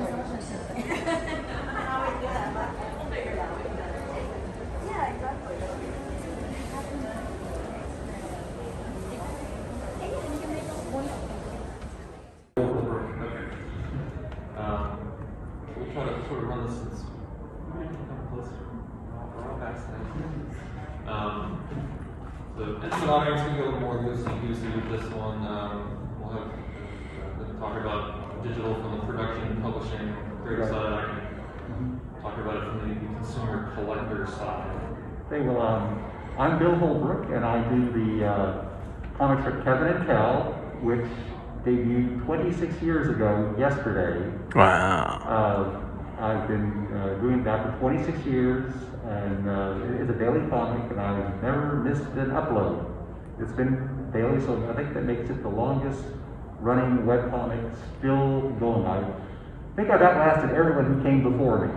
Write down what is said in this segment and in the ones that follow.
We'll try to sort of run this since we're all vaccinated. So instant audience can go a little more loosey-goosey with this one. We'll have talk about digital from the production and publishing creative side. I can talk about it from the consumer collector side. Okay, well, I'm Bill Holbrook, and I do the comic strip Kevin and Kel, which debuted 26 years ago yesterday. Wow. I've been doing that for 26 years, and it is a daily comic, and I've never missed an upload. It's been daily, so I think that makes it the longest running webcomic still going. I think I've outlasted everyone who came before me.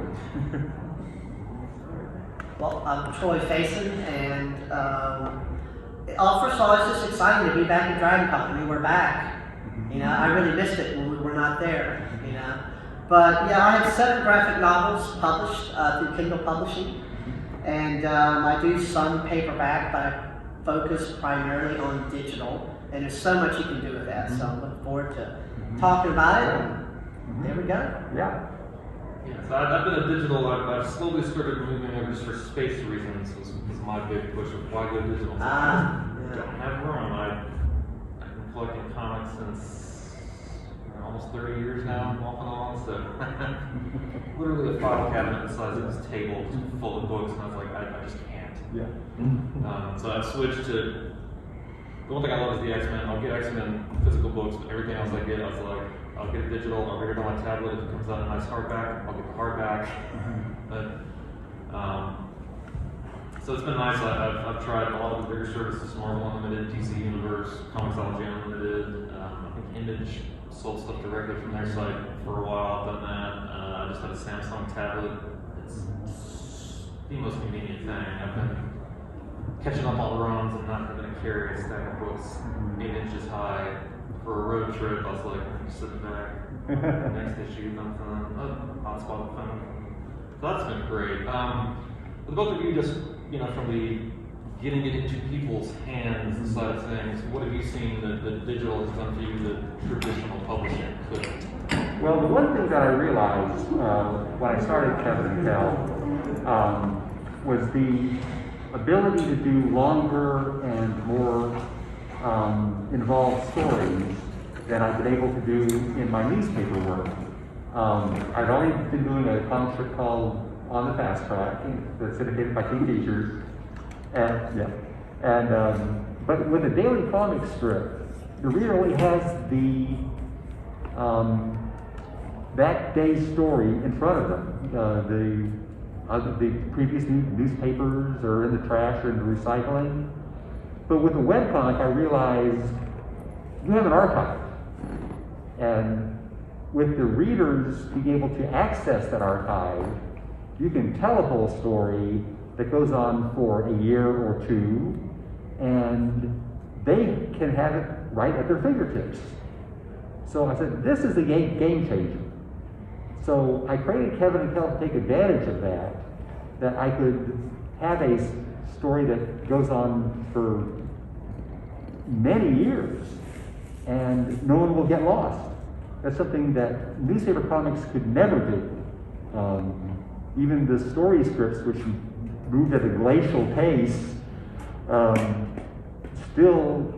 Well, I'm Troy Fason, and first of all, it's just exciting to be back at DragonCon. I mean, we're back. You know, I really missed it when we were not there, you know. But yeah, I have 7 graphic novels published through Kindle Publishing, and I do some paperback, but I focus primarily on digital, and there's so much you can do with that, so I'm looking forward to talking about it, and there we go. Yeah. Yeah, so I've been a digital. I've slowly started moving over just for space reasons. Was my big push of why go digital. Yeah. Don't have room. I've been collecting comics since almost 30 years now, off and on. So literally a file cabinet the size of this table, just full of books, and I was like, I just can't. Yeah. So I've switched to. The one thing I love is the X-Men. I'll get X-Men physical books, but everything else I get, I was like, I'll get it digital, I'll read it on my tablet. If it comes out a nice hardback, I'll get the hardback. But, so it's been nice. I've tried a lot of the bigger services, Marvel Unlimited, DC Universe, Comixology Unlimited. I think Image sold stuff directly from their site for a while. I've done that. I just had a Samsung tablet. It's the most convenient thing. I've been catching up on runs and not having to carry a stack of books 8 inches high for a road trip. I was like, I'm just sitting back, next issue, something, hotspot phone. So that's been great. For both of you, just from the getting it into people's hands side of things, what have you seen that digital has done for you that traditional publishing couldn't? Well, the one thing that I realized when I started Kevin and Kel was the ability to do longer and more involved stories than I've been able to do in my newspaper work. I've only been doing a comic strip called On the Fast Track that's syndicated by King Features, but with a daily comic strip, the reader only has that day's story in front of them. The previous newspapers are in the trash or in the recycling. But with a webcomic, I realized you have an archive. And with the readers being able to access that archive, you can tell a whole story that goes on for a year or two, and they can have it right at their fingertips. So I said, this is a game changer. So I created Kevin and Kel to take advantage of that I could have a story that goes on for many years and no one will get lost. That's something that newspaper comics could never do. Even the story scripts, which moved at a glacial pace, still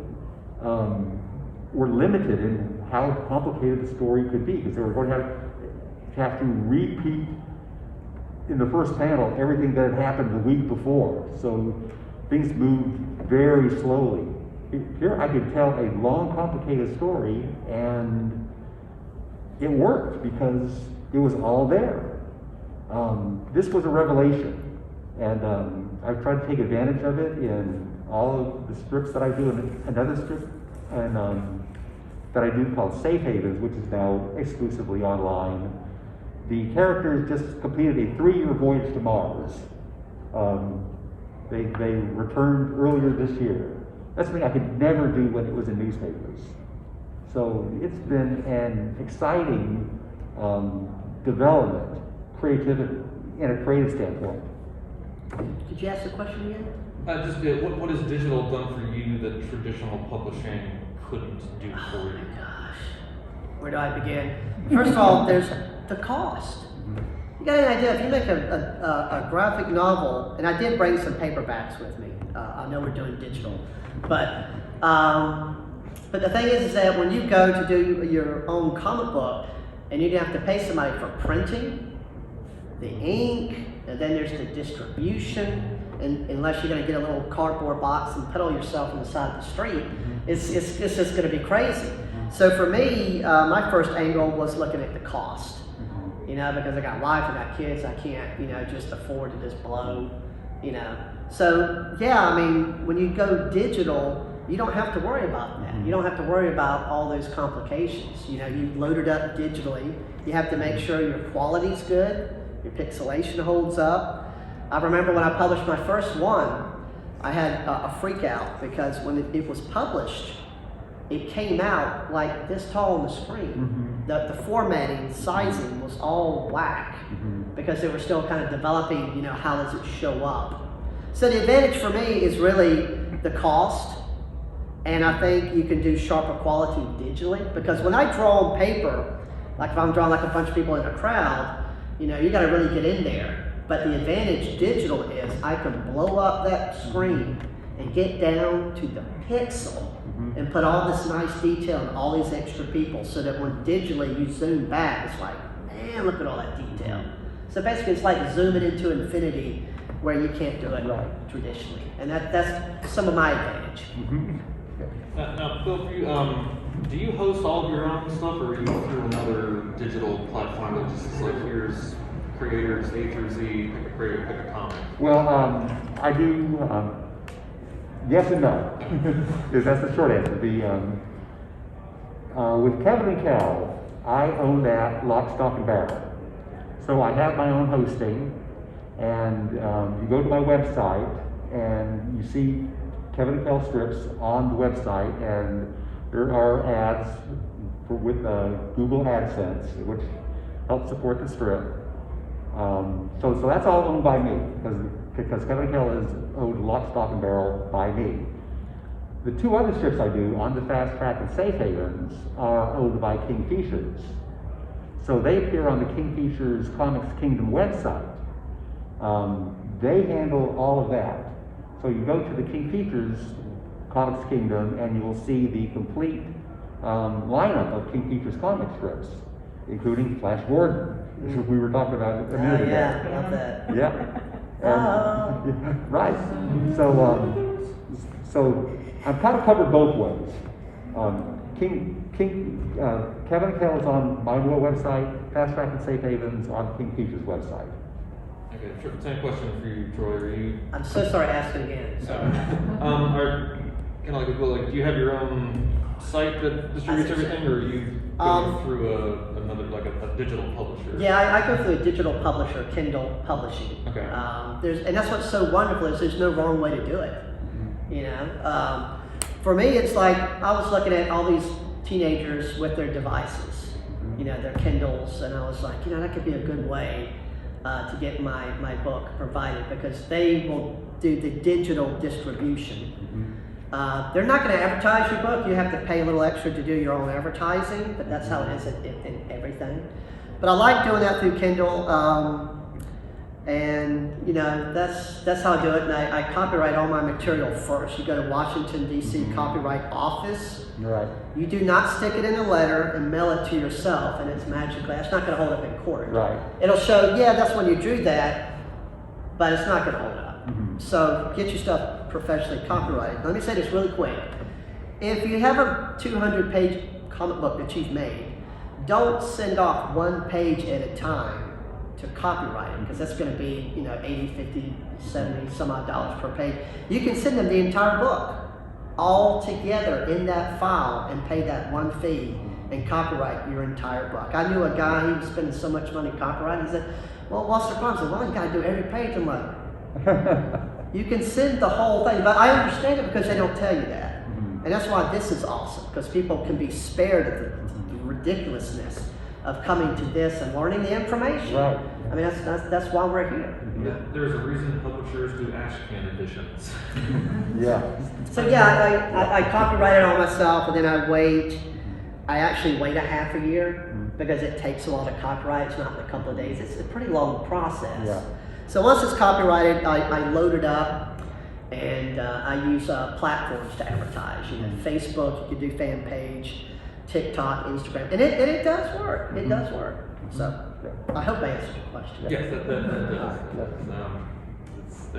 were limited in how complicated the story could be, because they were going to have to repeat in the first panel everything that had happened the week before. So things moved very slowly. Here I could tell a long, complicated story, and it worked because it was all there. This was a revelation, and I've tried to take advantage of it in all of the strips that I do, and another strip that I do called Safe Havens, which is now exclusively online. The characters just completed a 3-year voyage to Mars. They returned earlier this year. That's something I could never do when it was in newspapers. So it's been an exciting development, creativity, in a creative standpoint. Did you ask the question again? What has digital done for you that traditional publishing couldn't do for Oh you? my gosh, where do I begin? First of all, there's the cost. You got an idea, if you make a graphic novel, and I did bring some paperbacks with me. I know we're doing digital, but the thing is that when you go to do your own comic book, and you have to pay somebody for printing, the ink, and then there's the distribution, and unless you're going to get a little cardboard box and pedal yourself on the side of the street, it's just going to be crazy. So for me, my first angle was looking at the cost. You know, because I got wife, I got kids, I can't, you know, just afford to just blow, you know. So yeah, I mean, when you go digital, you don't have to worry about that. You don't have to worry about all those complications. You know, you load it up digitally. You have to make sure your quality's good, your pixelation holds up. I remember when I published my first one, I had a freak out because when it was published, it came out like this tall on the screen. The formatting, sizing was all whack because they were still kind of developing, you know, how does it show up. So the advantage for me is really the cost, and I think you can do sharper quality digitally, because when I draw on paper, like if I'm drawing like a bunch of people in a crowd, you know, you got to really get in there. But the advantage digital is I can blow up that screen and get down to the pixel and put all this nice detail and all these extra people, so that when digitally you zoom back, it's like, man, look at all that detail. So basically it's like zooming into infinity where you can't do it traditionally. And that's some of my advantage. Now, Phil, do you host all of your own stuff, or are you through another digital platform that just is like, here's creators A through Z, pick a comic? Well, I do, yes and no. That's the short answer. With Kevin and Cal, I own that lock, stock, and barrel. So I have my own hosting, and you go to my website, and you see Kevin and Cal strips on the website, and there are ads with Google AdSense, which helps support the strip. So that's all owned by me, because Kevin and Cal is owned lock, stock, and barrel by me. The two other strips I do on the Fast Track and Safe Havens are owned by King Features. So they appear on the King Features Comics Kingdom website. They handle all of that. So you go to the King Features Comics Kingdom and you will see the complete lineup of King Features comic strips, including Flash Gordon, which we were talking about a minute ago. Yeah, love that. Yeah. And, right. So I've kind of covered both ways. Kevin and Cal is on my website, Fast Track and Safe Havens on King Features website. Okay, same question for you, Troy. Are you? I'm so sorry, ask it again. Sorry. Are kind of like, do you have your own site that distributes everything, or are you going through another, like a digital publisher? Yeah, I go through a digital publisher, Kindle Publishing. Okay. And that's what's so wonderful is there's no wrong way to do it. You know, for me, it's like I was looking at all these teenagers with their devices, you know, their Kindles, and I was like, you know, that could be a good way to get my book provided, because they will do the digital distribution. They're not going to advertise your book. You have to pay a little extra to do your own advertising, but that's how it is in everything. But I like doing that through Kindle, and you know, that's how I do it. And I copyright all my material first. You go to Washington D.C. Copyright Office. Right. You do not stick it in a letter and mail it to yourself, and it's magically. That's not going to hold up in court. Right. It'll show, yeah, that's when you drew that, but it's not going to hold up. So get your stuff professionally copyrighted. Let me say this really quick. If you have a 200-page comic book that you've made, don't send off one page at a time to copyright it, because that's going to be, you know, $80, $50, $70, some odd dollars per page. You can send them the entire book all together in that file and pay that one fee and copyright your entire book. I knew a guy, he was spending so much money copyrighting. He said, well, what's the problem? I said, well, you got to do every page. I'm like, you can send the whole thing, but I understand it because they don't tell you that. And that's why this is awesome, because people can be spared of the ridiculousness. of coming to this and learning the information. Right. I mean, that's why we're here. Yeah, there's a reason publishers do ashcan editions. Yeah. So yeah, I copyright it all myself, and then I actually wait a half a year because it takes a lot of copyright. It's not in a couple of days. It's a pretty long process. Yeah. So once it's copyrighted, I load it up, and I use platforms to advertise. You know, Facebook, you can do fan page, TikTok, Instagram, and it does work. It does work. So I hope I answered your question. Yes, that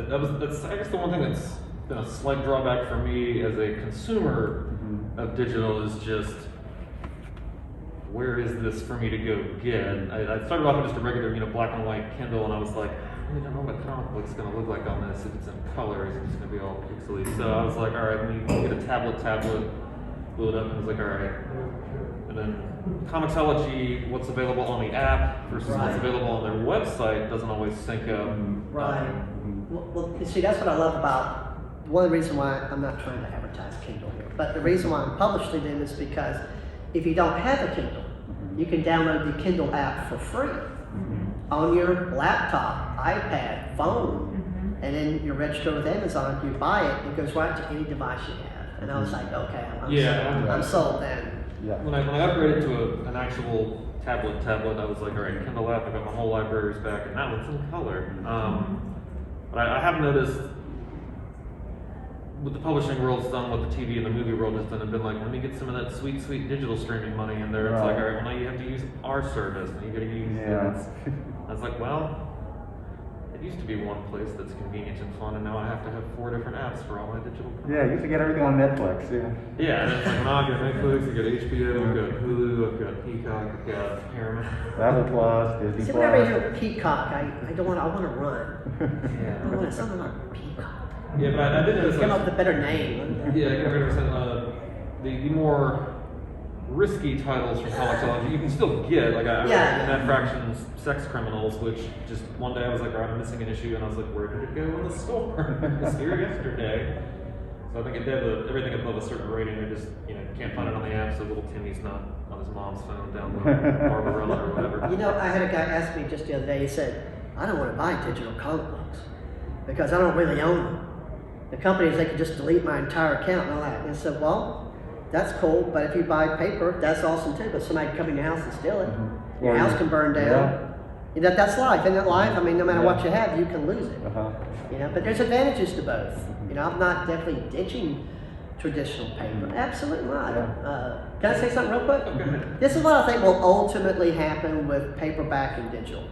does. That's I guess the one thing that's been a slight drawback for me as a consumer of digital is just where is this for me to go get? I started off with just a regular, black and white Kindle, and I was like, I really don't know what comic book's going to look like on this. If it's in color, is it just going to be all pixely? So I was like, all right, let me get a tablet, blew it up, and I was like, all right. And then Comixology, what's available on the app versus what's available on their website doesn't always sync up. Right. Well, you see, that's what I love about one of the reasons why I'm not trying to advertise Kindle here, but the reason why I'm publishing them is because if you don't have a Kindle, you can download the Kindle app for free on your laptop, iPad, phone, and then you register with Amazon. You buy it, it goes right to any device you have. And I was like, okay, I'm sold then. Yeah. When I upgraded to an actual tablet, I was like, all right, Kindle app, I got my whole libraries back, and now it's in color. But I have noticed what the publishing world's done, what the TV and the movie world has done, and been like, let me get some of that sweet, sweet digital streaming money in there. It's like, all right, well now you have to use our service, and you got to use it. I was like, well, it used to be one place that's convenient and fun, and now I have to have 4 different apps for all my digital content. Yeah, you used to get everything on Netflix. Yeah, and it's like, well, I've got Netflix, I've got HBO, I've got Hulu, I've got Peacock, I've got Paramount. Apple Plus, Disney See, Plus. whenever I hear Peacock, I want to run. Yeah. I want something like Peacock. Yeah, but I did notice Come up with a better name. Yeah, I got rid of the more risky titles from Comixology. You can still get, like I read Matt Fraction's Sex Criminals, which just one day I was like, all right, I'm missing an issue, and I was like, where did it go in the store? It was here yesterday. So I think if they have everything above a certain rating, they just can't find it on the app, so little Timmy's not on his mom's phone down the Barbarella or whatever. I had a guy ask me just the other day. He said, I don't want to buy digital comic books because I don't really own them. The companies, they could just delete my entire account and all that. And I said, well, that's cool, but if you buy paper, that's awesome too. But somebody can come in your house and steal it. Your house can burn down. That's life, isn't it life? I mean, no matter what you have, you can lose it. But there's advantages to both. I'm not definitely ditching traditional paper. Absolutely not. Can I say something real quick? Okay. This is what I think will ultimately happen with paperback and digital.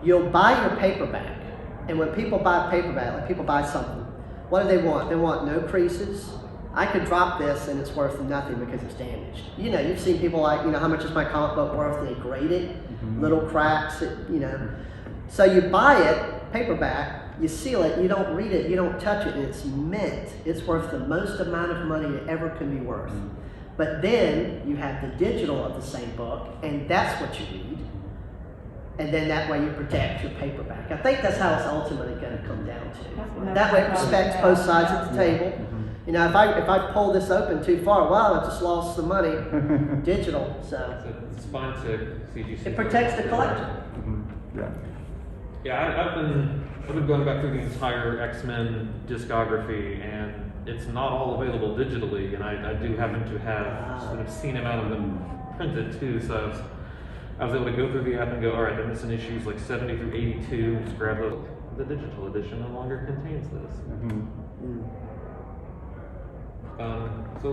You'll buy your paperback, and when people buy paperback, like people buy something, what do they want? They want no creases. I could drop this and it's worth nothing because it's damaged. You've seen people like, how much is my comic book worth? They grade it, little cracks, So you buy it, paperback, you seal it, you don't read it, you don't touch it, and it's mint. It's worth the most amount of money it ever can be worth. But then you have the digital of the same book, and that's what you read. And then that way you protect your paperback. I think that's how it's ultimately going to come down to. That way it respects both sides of the table. If I pull this open too far, I just lost the money. Digital, so. It's fine to CGC. It protects the collector. Yeah, I've been going back through the entire X-Men discography, and it's not all available digitally, and I do happen to have sort of seen amount of them printed too, so I was able to go through the app and go, all right, I'm missing issues like 70 through 82, and just grab the digital edition no longer contains this. So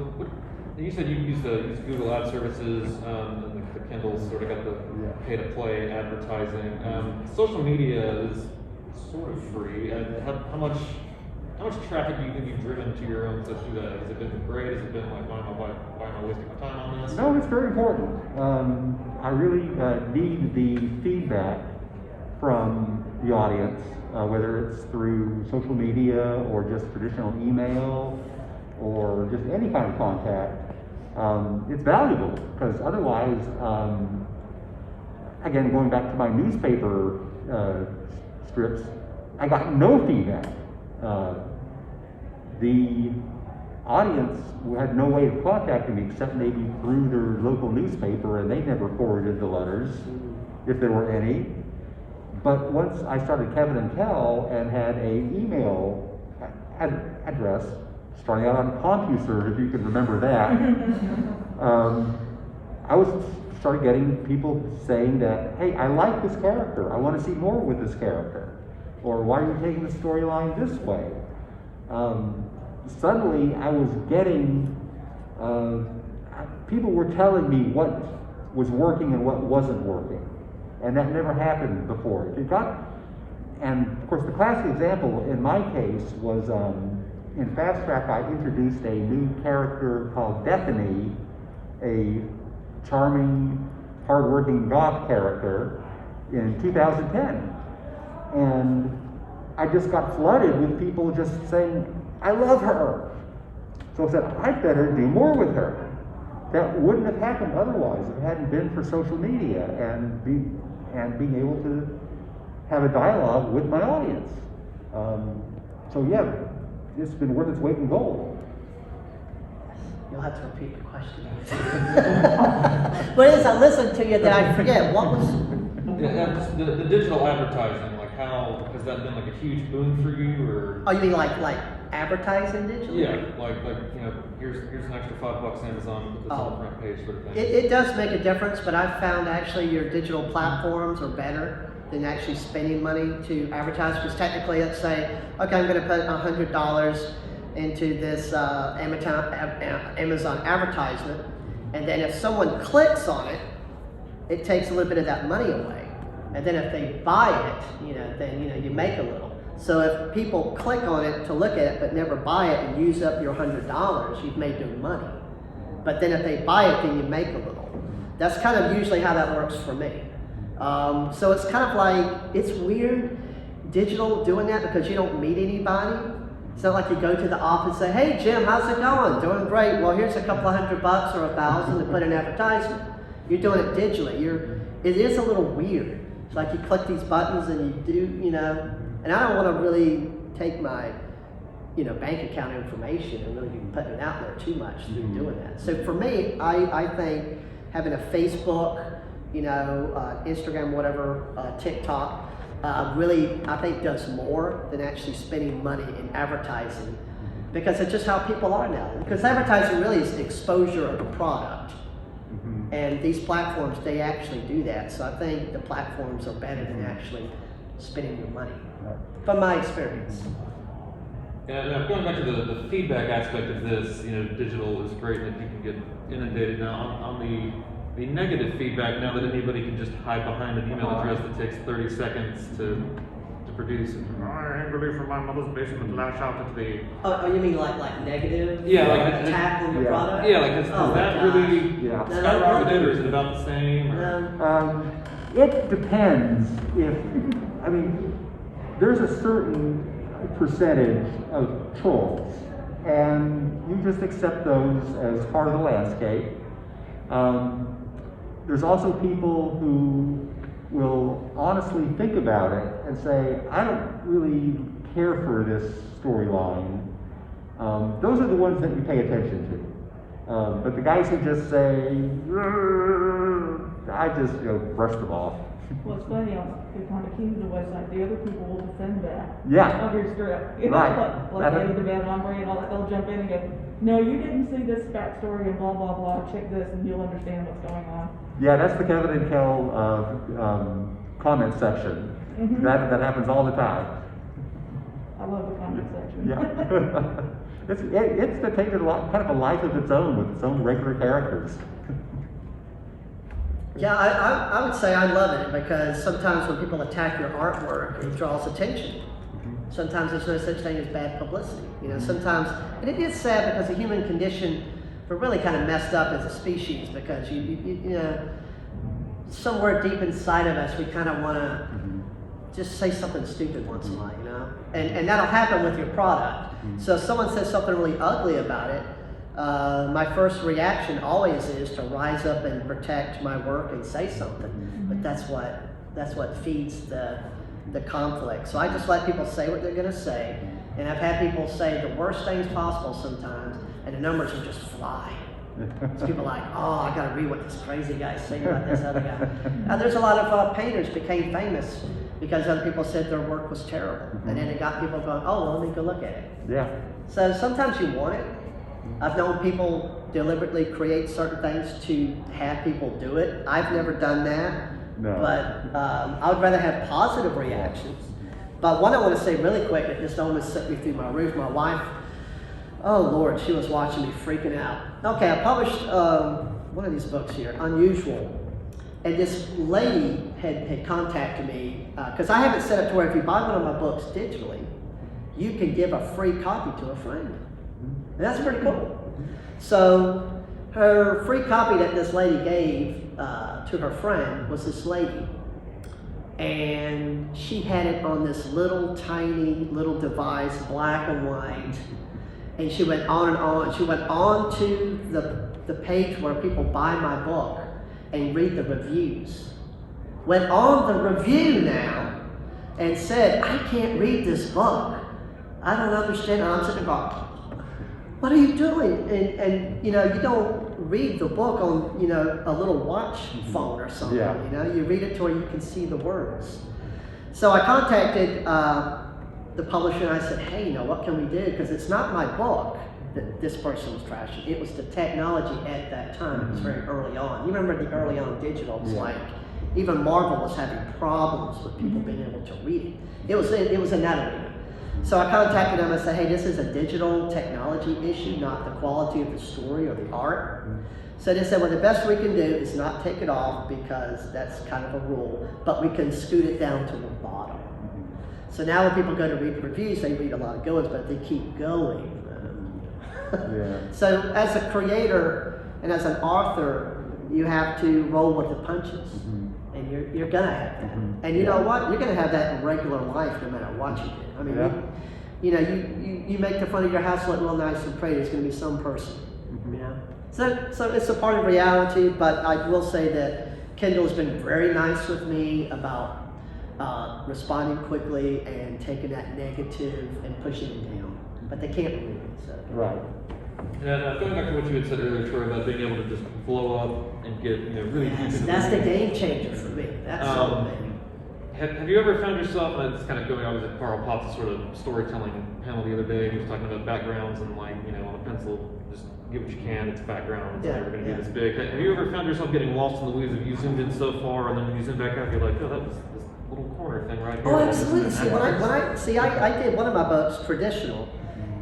you said you use Google Ad Services, and the Kindle's sort of got the pay-to-play advertising. Social media is sort of free. How much traffic do you think you've driven to your own stuff through that? Has it been great? Has it been like, why am I wasting my time on this? No, it's very important. I really need the feedback from the audience, whether it's through social media or just traditional email or just any kind of contact. It's valuable because otherwise, again, going back to my newspaper strips, I got no feedback. audience had no way of contacting me except maybe through their local newspaper, and they never forwarded the letters, if there were any. But once I started Kevin and Kel and had an email address, starting out on CompuServe, if you can remember that, I started getting people saying that, hey, I like this character. I want to see more with this character. Or why are you taking the storyline this way? Suddenly I was getting, people were telling me what was working and what wasn't working. And that never happened before. And of course the classic example in my case was in Fast Track I introduced a new character called Bethany, a charming, hardworking goth character in 2010. And I just got flooded with people just saying, I love her. So I said, I better do more with her. That wouldn't have happened otherwise if it hadn't been for social media and being able to have a dialogue with my audience. So yeah, it's been worth its weight in gold. You'll have to repeat the question. But as I listened to you, then I forget, what was... The digital advertising, like how, has that been like a huge boon for you, or? Oh, you mean like advertising digitally? Yeah, like here's an extra $5 Amazon, put this on the front page sort of thing. It does make a difference, but I've found actually your digital platforms are better than actually spending money to advertise, because technically, let's say, okay, I'm going to put $100 into this Amazon advertisement, and then if someone clicks on it, it takes a little bit of that money away. And then if they buy it, then you make a little. So if people click on it to look at it but never buy it and use up your $100, you've made no money. But then if they buy it, then you make a little. That's kind of usually how that works for me. So it's kind of like, it's weird digital doing that because you don't meet anybody. It's not like you go to the office and say, hey Jim, how's it going? Doing great. Well, here's a couple of $100 or $1,000 to put in advertisement. You're doing it digitally. It is a little weird. It's like you click these buttons and you do, and I don't want to really take my, bank account information and really be putting it out there too much through doing that. So for me, I think having a Facebook, Instagram, whatever, TikTok, really, I think does more than actually spending money in advertising, because it's just how people are now. Because advertising really is the exposure of a product. And these platforms, they actually do that. So I think the platforms are better than actually spending your money, from my experience. Yeah, now going back to the feedback aspect of this, digital is great that you can get inundated. Now on the negative feedback, now that anybody can just hide behind an email address that takes 30 seconds to produce. I angrily from my mother's basement lash out at the... Oh, you mean like negative? Yeah, like attack on your product? Yeah, like has that really skyrocketed, or is it about the same? It depends. There's a certain percentage of trolls, and you just accept those as part of the landscape. There's also people who will honestly think about it and say, I don't really care for this storyline. Those are the ones that you pay attention to. But the guys who just say, I just brush them off. Well, it's funny, on the Kingdom website, the other people will defend that. Yeah. Of your strip. Right. Like David the Bad Hombre and all that, they'll jump in and go, no, you didn't see this backstory and blah, blah, blah, check this and you'll understand what's going on. Yeah, that's the Kevin and Kel comment section. Mm-hmm. That happens all the time. I love the comment section. Yeah. it's depicted kind of a life of its own with its own regular characters. Yeah, I would say I love it, because sometimes when people attack your artwork, it draws attention. Sometimes there's no such thing as bad publicity. Sometimes, and it is sad because the human condition, we're really kind of messed up as a species, because somewhere deep inside of us, we kind of want to just say something stupid once in a while, and that'll happen with your product. So if someone says something really ugly about it, my first reaction always is to rise up and protect my work and say something. But that's what feeds the conflict. So I just let people say what they're going to say, and I've had people say the worst things possible sometimes, and the numbers would just fly. So people are like, oh, I gotta read what this crazy guy's saying about this other guy. Now, there's a lot of painters became famous because other people said their work was terrible. And then it got people going, oh, well, let me go look at it. Yeah. So sometimes you want it. I've known people deliberately create certain things to have people do it. I've never done that. No. But I would rather have positive reactions. But one I want to say really quick that just almost sent me through my roof. My wife, oh Lord, she was watching me freaking out. Okay, I published one of these books here, Unusual. And this lady had contacted me, because I have it set up to where if you buy one of my books digitally, you can give a free copy to a friend. And that's pretty cool. So her free copy that this lady gave to her friend was this lady. And she had it on this little tiny little device, black and white. And she went on and on. She went on to the page where people buy my book and read the reviews. Went on the review now and said, I can't read this book. I don't understand. And I'm sitting there going, what are you doing? And you know, you don't read the book on, you know, a little watch phone or something. Yeah. You know, you read it to where you can see the words. So I contacted the publisher and I said, hey, you know, what can we do? Because it's not my book that this person was trashing. It was the technology at that time. It was very early on. You remember the early on digital? It was like, even Marvel was having problems with people being able to read it. It was in that arena. So I contacted them and said, hey, this is a digital technology issue, not the quality of the story or the art. So they said, well, the best we can do is not take it off because that's kind of a rule, but we can scoot it down to the bottom. So now when people go to read reviews, they read a lot of good ones, but they keep going. So as a creator and as an author, you have to roll with the punches. And you're gonna have that. And you know what? You're gonna have that in regular life no matter what you do. I mean, you know, you make the front of your house look real nice and pretty, it's gonna be some person. You know? So it's a part of reality, but I will say that Kendall's been very nice with me about responding quickly and taking that negative and pushing it down. But they can't believe it. So. Right. And going back to what you had said earlier, Troy, about being able to just blow up and get, you know, really deep into That's the game changer for me. That's something. Have you ever found yourself, and it's kind of going, I was at Carl Potts' sort of storytelling panel the other day, and he was talking about backgrounds and like, you know, on a pencil, just give what you can, it's background, it's never going to be this big. Have you ever found yourself getting lost in the weeds of you zoomed in so far, and then when you zoom back out, you're like, oh, that was this little corner thing right here. Oh, absolutely. See, I did one of my books traditional,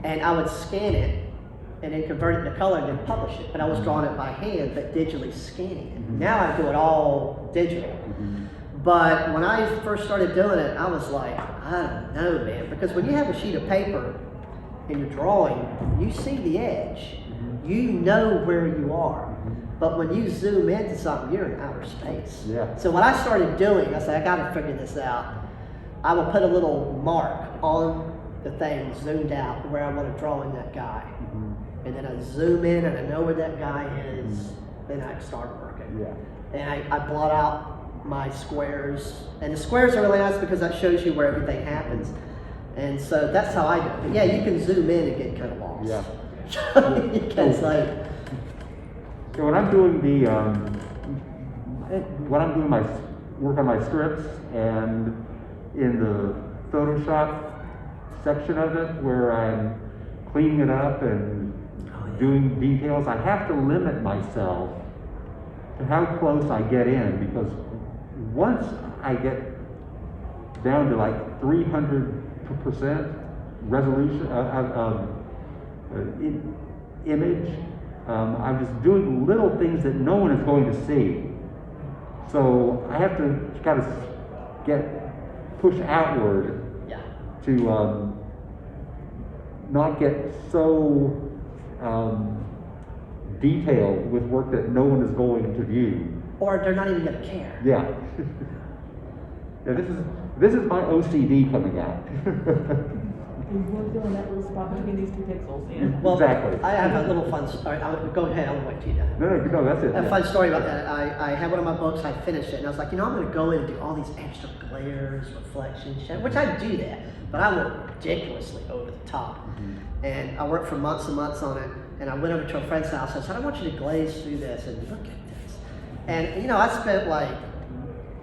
and I would scan it and then convert it to color and then publish it. But I was drawing it by hand, but digitally scanning it. Now I do it all digital. But when I first started doing it, I was like, I don't know, man. Because when you have a sheet of paper and you're drawing, you see the edge. You know where you are. But when you zoom into something, you're in outer space. So what I started doing, I said, I gotta figure this out. I will put a little mark on the thing zoomed out where I want to draw in that guy. And then I zoom in and I know where that guy is, then I start working. And I blot out my squares. And the squares are really nice because that shows you where everything happens. And so that's how I do it. But yeah, you can zoom in and get kind of lost. You can say. So when I'm doing my work on my scripts and in the Photoshop section of it where I'm cleaning it up and doing details, I have to limit myself to how close I get in, because once I get down to like 300% resolution image, I'm just doing little things that no one is going to see. So I have to kind of push outward to not get so detailed with work that no one is going to view. Or they're not even going to care. Yeah, this is my OCD coming out. You want to fill in that little spot between these two pixels, yeah. Well, Exactly. I have a little fun story. Go ahead, I'll wait till you done. No, that's it. A fun story about that. I had one of my books, I finished it, and I was like, you know, I'm going to go in and do all these extra glares, reflections, which I do that, but I went ridiculously over the top. And I worked for months and months on it. and I went over to a friend's house. I said, I want you to glaze through this and look at this. And you know, I spent like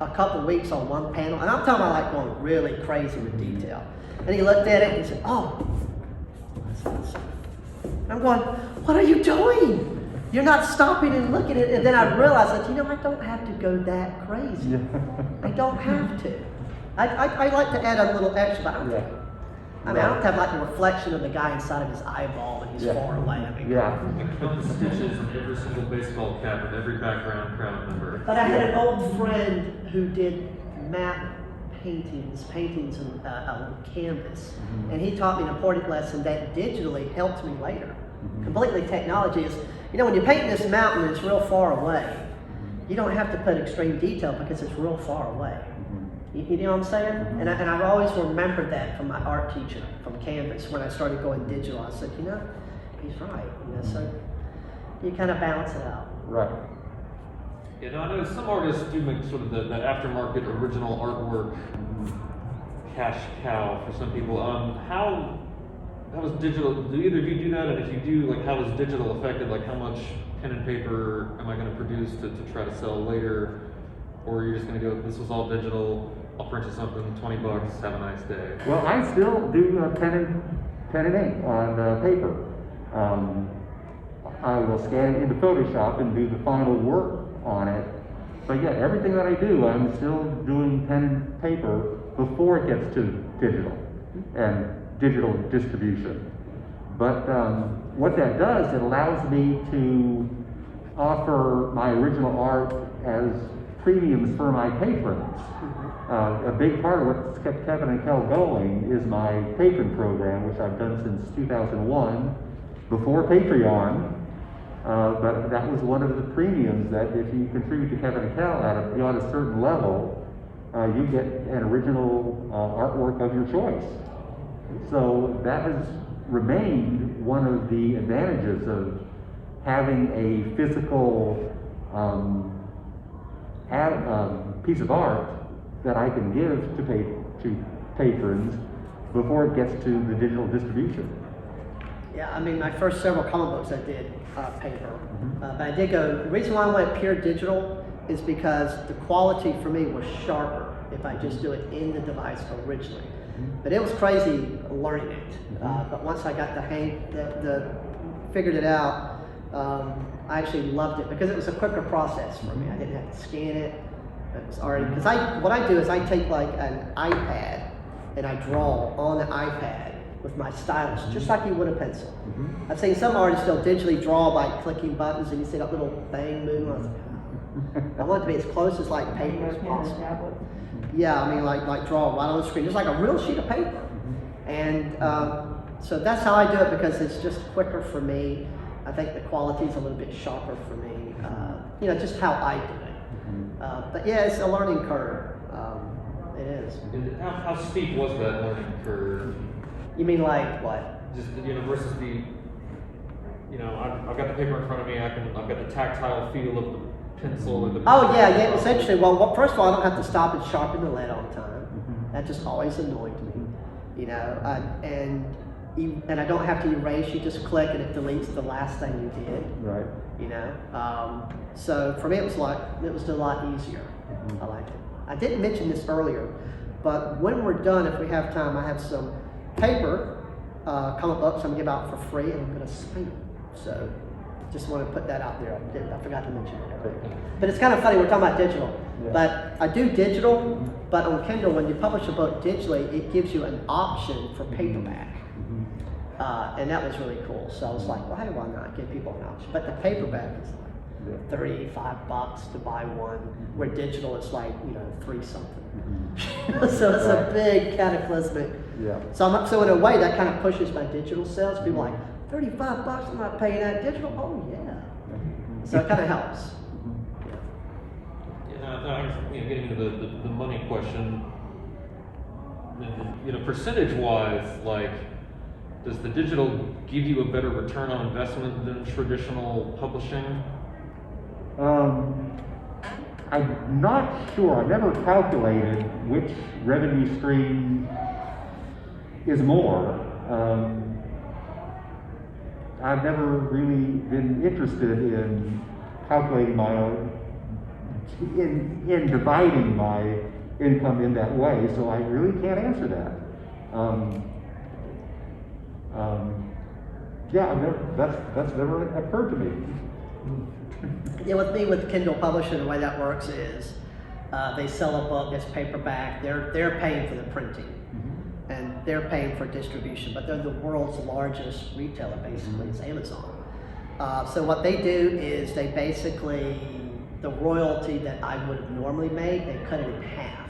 a couple weeks on one panel, and I'm talking about like going really crazy with detail. And he looked at it and he said, oh. I'm going, what are you doing? You're not stopping and looking at it. And then I realized that, you know, I don't have to go that crazy. I don't have to. I like to add a little extra, but I don't I mean, I don't have like the reflection of the guy inside of his eyeball when he's far away. I mean, Counting stitches in every single baseball cap and every background crowd member. But I had an old friend who did matte paintings on canvas. And he taught me an important lesson that digitally helped me later. Completely technology is, you know, when you're painting this mountain and it's real far away, you don't have to put extreme detail because it's real far away. You know what I'm saying? And I've always remembered that from my art teacher from Canvas when I started going digital. I said, you know, he's right. You know, so you kind of balance it out. Right. You know, I know some artists do make sort of that aftermarket original artwork cash cow for some people. How is digital? Do either of you do that? And if you do, like, how is digital affected? Like, how much pen and paper am I going to produce to try to sell later? Or you're just going to go, this was all digital, I'll print you something, $20, have a nice day. Well, I still do pen and ink on paper. I will scan it into Photoshop and do the final work on it. But yeah, everything that I do, I'm still doing pen and paper before it gets to digital and digital distribution. But what that does, it allows me to offer my original art as premiums for my patrons. A big part of what's kept Kevin and Kel going is my patron program, which I've done since 2001, before Patreon. But that was one of the premiums that if you contribute to Kevin and Kel beyond a certain level, you get an original artwork of your choice. So that has remained one of the advantages of having a physical piece of art that I can give to patrons before it gets to the digital distribution. Yeah, I mean, my first several comic books I did paper, but I did go. The reason why I went pure digital is because the quality for me was sharper if I just do it in the device originally. But it was crazy learning it. But once I got figured it out, I actually loved it because it was a quicker process for me. I didn't have to scan it. It was already, because what I do is I take like an iPad and I draw on the iPad with my stylus, just like you would a pencil. I've seen some artists still digitally draw by clicking buttons and you see that little thing move. I was like, I want it to be as close as like paper as possible. Yeah, I mean like draw right on the screen, just like a real sheet of paper. And so that's how I do it because it's just quicker for me. I think the quality is a little bit sharper for me. You know, just how I do it. But yeah, it's a learning curve. It is. And how steep was that learning curve? You mean like what? Just, you know, versus the, you know, I've got the paper in front of me. I've got the tactile feel of the pencil or the. Oh yeah, it was interesting. Well, first of all, I don't have to stop and sharpen the lead all the time. That just always annoyed me. You know, and I don't have to erase. You just click and it deletes the last thing you did. Right. You know, so for me it was a lot easier. I liked it. I didn't mention this earlier, but when we're done, if we have time, I have some paper comic books I'm gonna give out for free, and I'm gonna sign them. So just want to put that out there. I forgot to mention it earlier. But it's kind of funny, we're talking about digital. Yeah. But I do digital, but on Kindle, when you publish a book digitally, it gives you an option for paperback. And that was really cool. So I was like, why not give people an option? But the paperback is like $35 to buy one, where digital is like, you know, $3 something. So it's a big cataclysmic. Yeah. So in a way, that kind of pushes my digital sales. People are like, $35, I'm not paying that. Digital, oh yeah. So it kind of helps. Getting into the money question, you know, percentage-wise, like, does the digital give you a better return on investment than traditional publishing? I'm not sure. I've never calculated which revenue stream is more. I've never really been interested in calculating my own, in dividing my income in that way, so I really can't answer that. Yeah, that's never occurred to me. Yeah, with me, with Kindle Publishing, the way that works is they sell a book that's paperback. They're paying for the printing, and they're paying for distribution. But they're the world's largest retailer, basically. It's Amazon. So what they do is they basically, the royalty that I would have normally made, they cut it in half.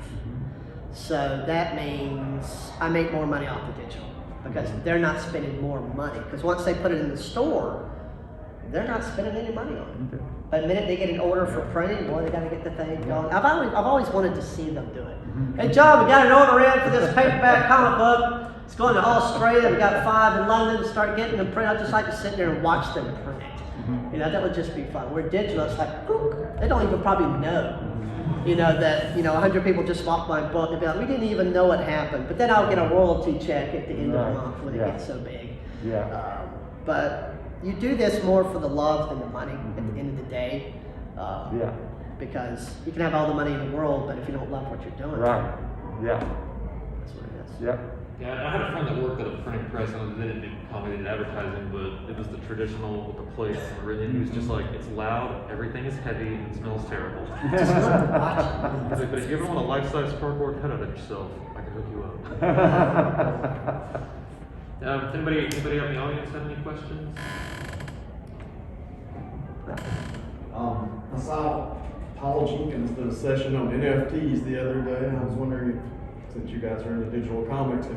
So that means I make more money off the digital because they're not spending more money. Because once they put it in the store, they're not spending any money on it. But the minute they get an order for printing, boy, they got to get the thing going. I've always wanted to see them do it. Hey, John, we got an order in for this paperback comic book. It's going to Australia. We got 5 in London. Start getting them printed. I'd just like to sit there and watch them print it. You know, that would just be fun. We're digital. It's like, they don't even probably know. You know, that, 100 people just bought my book. They'll be like, we didn't even know what happened. But then I'll get a royalty check at the end of the month when it gets so big. But you do this more for the love than the money at the end of the day. Because you can have all the money in the world, but if you don't love what you're doing. Right. Yeah. That's what it is. Yep. Yeah, I had a friend that worked at a printing press, and they didn't do comedy, they did advertising, but it was the traditional with the plates and everything. He was just like, it's loud, everything is heavy, and smells terrible. Just love to watch He's like, but if you ever want a life-size cardboard cutout of yourself, I can hook you up. Anybody out in the audience have any questions? I saw Paul Jenkins did a session on NFTs the other day, and I was wondering if, since you guys are into digital comics, do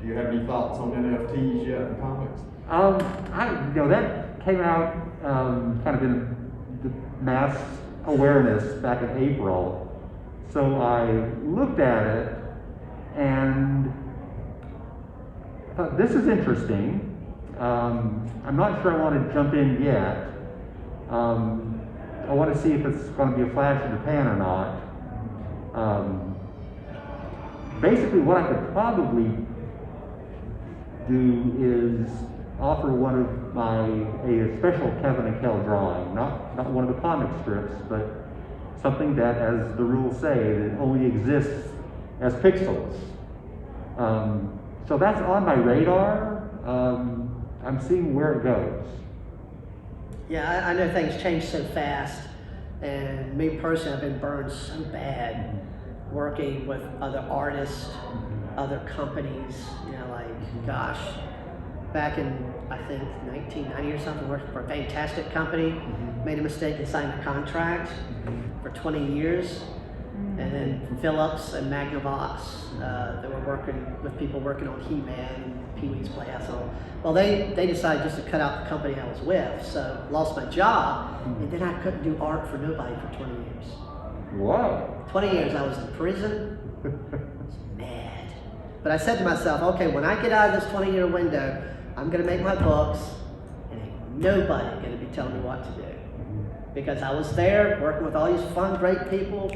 you have any thoughts on NFTs yet in comics? That came out kind of in the mass awareness back in April. So I looked at it and thought, this is interesting. I'm not sure I want to jump in yet. I want to see if it's going to be a flash in the pan or not. Basically, what I could probably do is offer one of a special Kevin and Kel drawing, not one of the comic strips, but something that, as the rules say, that only exists as pixels. So that's on my radar. I'm seeing where it goes. Yeah, I know things change so fast, and me personally, I've been burned so bad working with other artists, other companies. Gosh, back in I think 1990 or something, worked for a fantastic company, made a mistake and signed a contract for 20 years, and then Phillips and Magnavox, they were working with people working on He-Man and Pee-wee's Playhouse. Well, they decided just to cut out the company I was with, so lost my job, and then I couldn't do art for nobody for 20 years. Wow. 20 years I was in prison. I was mad. But I said to myself, okay, when I get out of this 20-year window, I'm going to make my books, and ain't nobody going to be telling me what to do. Because I was there working with all these fun, great people.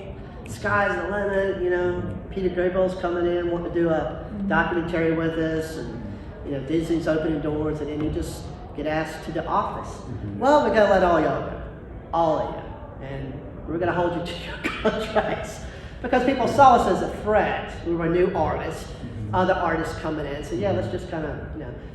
Sky's the limit, Peter Grayball's coming in, wanting to do a documentary with us, and Disney's opening doors, and then you just get asked to the office. Well, we gotta let all y'all go, all of you, and we're gonna hold you to your contracts because people saw us as a threat. We were a new artist, other artists coming in, so yeah, let's just kind of,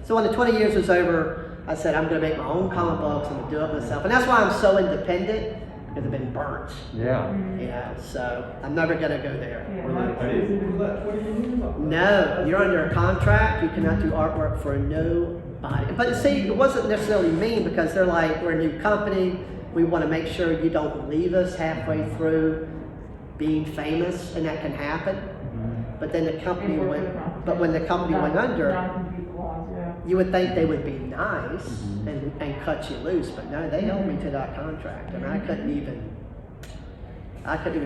So when the 20 years was over, I said I'm gonna make my own comic books. I'm gonna do it myself, and that's why I'm so independent. Because I've been burnt. Yeah. So I'm never gonna go there. Yeah, Were they paid for that 20 years? No, you're under a contract. You cannot do artwork for nobody. But see, it wasn't necessarily mean because they're like, we're a new company. We want to make sure you don't leave us halfway through being famous, and that can happen. But then the company went. But when the company went under, you would think they would be nice and cut you loose, but no, they held me to that contract, and I couldn't even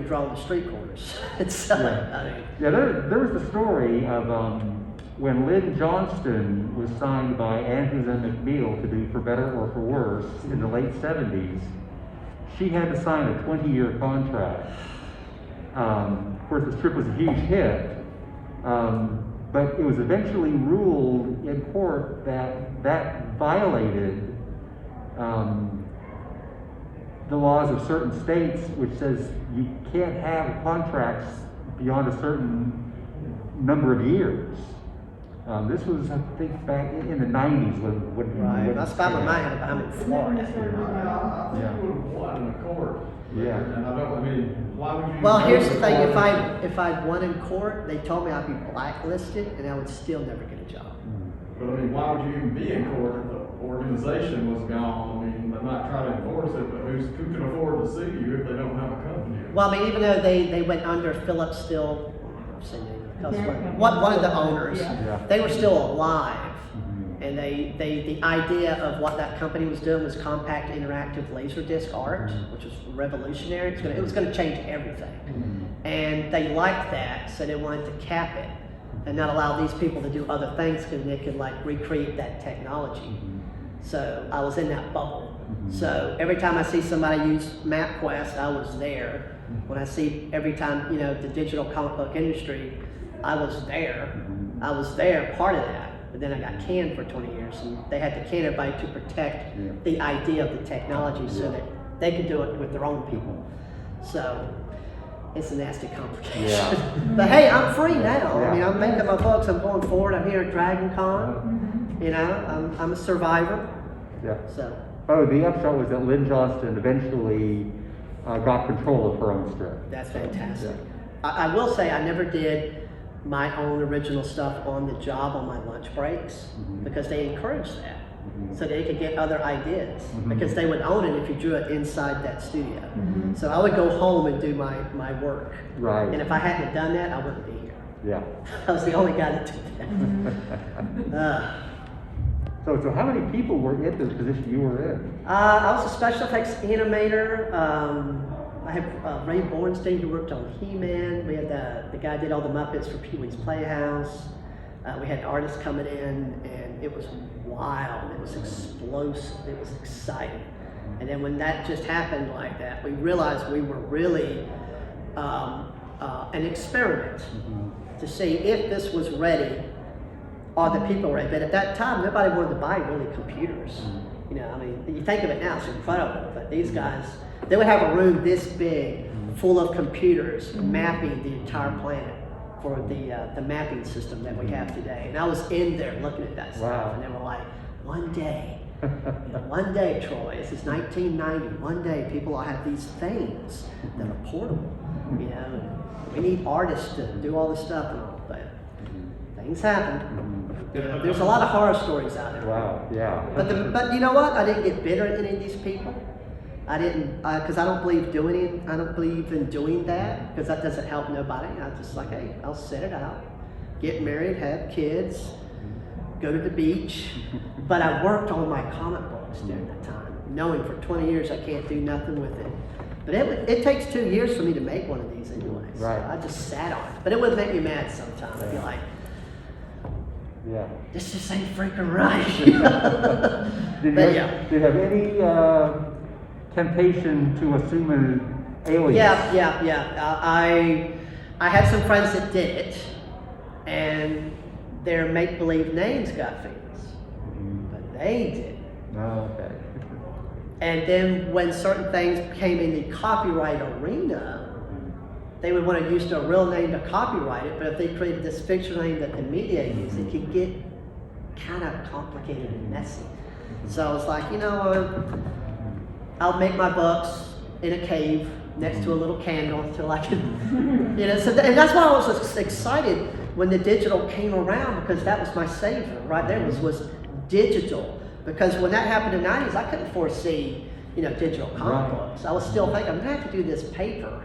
draw on the street corners. There was the story of when Lynn Johnston was signed by Andrews and McBeal to do For Better or For Worse in the late 70s. She had to sign a 20-year contract. Of course, the strip was a huge hit. But it was eventually ruled in court that violated the laws of certain states, which says you can't have contracts beyond a certain number of years. This was, I think, back in the 90s when Right, that's about my came out. mind, I'm in Never Florida. started reading it. I think you would have won in the court. Yeah. And I mean, why would you? Well, go here's to the thing, court? if I'd won in court, they told me I'd be blacklisted and I would still never get a job. But I mean, why would you even be in court if the organization was gone? I mean, they're not trying to enforce it, but who can afford to sue you if they don't have a company? Well, I mean, even though they went under, Philip still, I'm saying one of the owners, Yeah. they were still alive. Mhm. And the idea of what that company was doing was compact interactive laserdisc art, which was revolutionary. It was gonna change everything. And they liked that, so they wanted to cap it and not allow these people to do other things because they could like recreate that technology. So I was in that bubble. So every time I see somebody use MapQuest, I was there. When I see every time, the digital comic book industry, I was there. I was there, part of that. But then I got canned for 20 years, and they had to can everybody to protect the idea of the technology so that they could do it with their own people. So it's a nasty complication. Yeah. But hey, I'm free now. I mean, Yeah. I'm making my books. I'm going forward. I'm here at DragonCon. I'm a survivor. Yeah. So Oh, the upshot was that Lynn Johnston eventually got control of her own strip. that's fantastic. I will say I never did my own original stuff on the job on my lunch breaks because they encouraged that. So they could get other ideas because they would own it if you drew it inside that studio. So I would go home and do my work. Right. And if I hadn't have done that, I wouldn't be here. Yeah. I was the only guy that did that. So how many people were in the position you were in? I was a special effects animator. I have Ray Bornstein who worked on He-Man. We had the guy did all the Muppets for Pee-wee's Playhouse. We had artists coming in, and it was wild. It was explosive. It was exciting. And then when that just happened like that, we realized we were really an experiment to see if this was ready. Are the people ready? But at that time, nobody wanted to buy really computers. I mean, you think of it now, it's incredible. But these guys, they would have a room this big, full of computers, mapping the entire planet for the mapping system that we have today. And I was in there looking at that stuff, Wow. and they were like, one day, one day, Troy, this is 1990, one day people will have these things that are portable. We need artists to do all this stuff and all, but things happen. There's a lot of horror stories out there. Wow, yeah. But you know what? I didn't get bitter at any of these people. I didn't, because I don't believe I don't believe in doing that, because that doesn't help nobody. I just like, hey, I'll set it out, get married, have kids, go to the beach. But I worked on my comic books during that time, knowing for 20 years I can't do nothing with it. But it takes 2 years for me to make one of these anyway. So Right. I just sat on it. But it would make me mad sometimes. I'd be like, Yeah. this just ain't freaking right. Did But you, yeah. did you have any temptation to assume an alias? Yeah. I had some friends that did it, and their make-believe names got famous, but they didn't. Oh, okay. And then when certain things came in the copyright arena, they would want to use their real name to copyright it, but if they created this fictional name that the media used, it could get kind of complicated and messy. So I was like, I'll make my books in a cave next to a little candle until I can, So and that's why I was excited when the digital came around, because that was my savior right there was digital. Because when that happened in the 90s, I couldn't foresee, digital comic books. I was still thinking, I'm gonna have to do this paper.